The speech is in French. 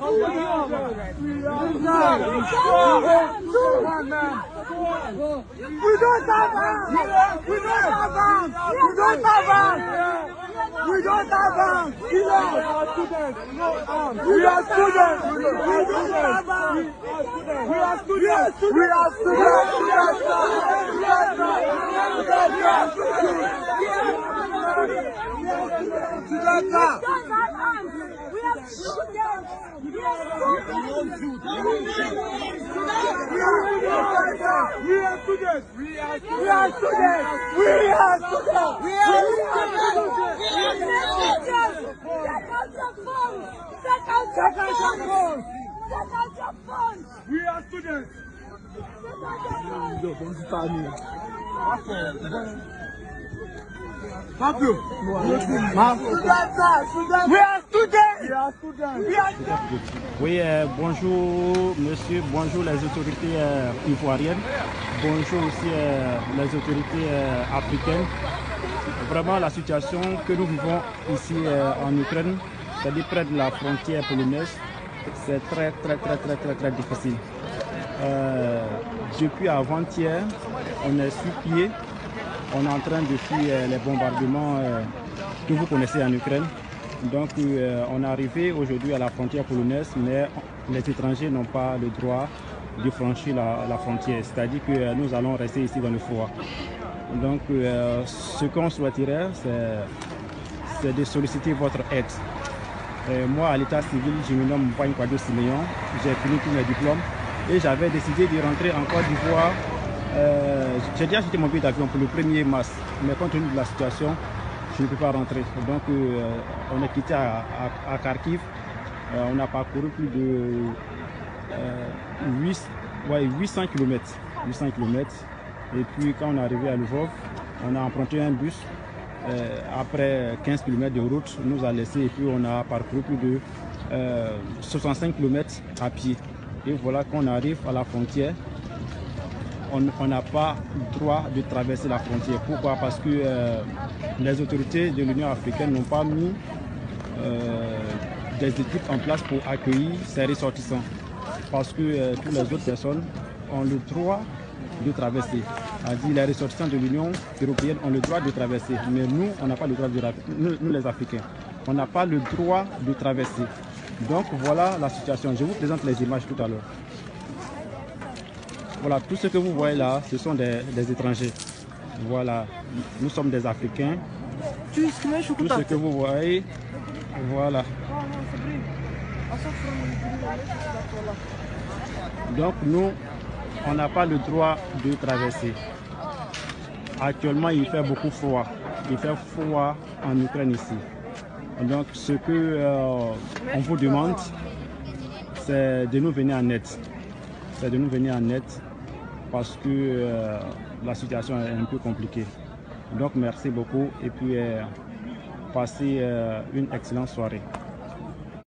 We don't have arms. We are students. We are students. We don't have arms. We are students. We are students. Oui, bonjour monsieur, bonjour les autorités ivoiriennes, bonjour aussi les autorités africaines. Vraiment la situation que nous vivons ici en Ukraine, c'est-à-dire près de la frontière polonaise, c'est très difficile. Depuis avant-hier, on est sur pied, on est en train de fuir les bombardements que vous connaissez en Ukraine. Donc on est arrivé aujourd'hui à la frontière polonaise, mais les étrangers n'ont pas le droit de franchir la frontière, c'est-à-dire que nous allons rester ici dans le froid. Donc ce qu'on souhaiterait, c'est de solliciter votre aide. Moi, à l'état civil, je me nomme Mpagne Kwadwo Siméon, j'ai fini tous mes diplômes et j'avais décidé de rentrer en Côte d'Ivoire. J'ai déjà acheté mon billet d'avion pour le 1er mars, mais compte tenu de la situation, je ne peux pas rentrer. Donc on est quitté à Kharkiv, on a parcouru plus de 800 km. Et puis quand on est arrivé à Lvov, on a emprunté un bus. Après 15 km de route, nous a laissé et puis on a parcouru plus de 65 km à pied. Et voilà qu'on arrive à la frontière. On n'a pas le droit de traverser la frontière. Pourquoi? Parce que les autorités de l'Union africaine n'ont pas mis des équipes en place pour accueillir ces ressortissants. Parce que toutes les autres personnes ont le droit de traverser. C'est-à-dire les ressortissants de l'Union européenne ont le droit de traverser. Mais nous, on n'a pas le droit de traverser. Nous les Africains, on n'a pas le droit de traverser. Donc voilà la situation. Je vous présente les images tout à l'heure. Voilà, tout ce que vous voyez là, ce sont des étrangers. Voilà, nous sommes des Africains. Tout ce que vous voyez, voilà. Donc nous, on n'a pas le droit de traverser. Actuellement, il fait beaucoup froid. Il fait froid en Ukraine ici. Donc ce que on vous demande, c'est de nous venir en aide. C'est de nous venir en aide parce que la situation est un peu compliquée. Donc merci beaucoup et puis passez une excellente soirée.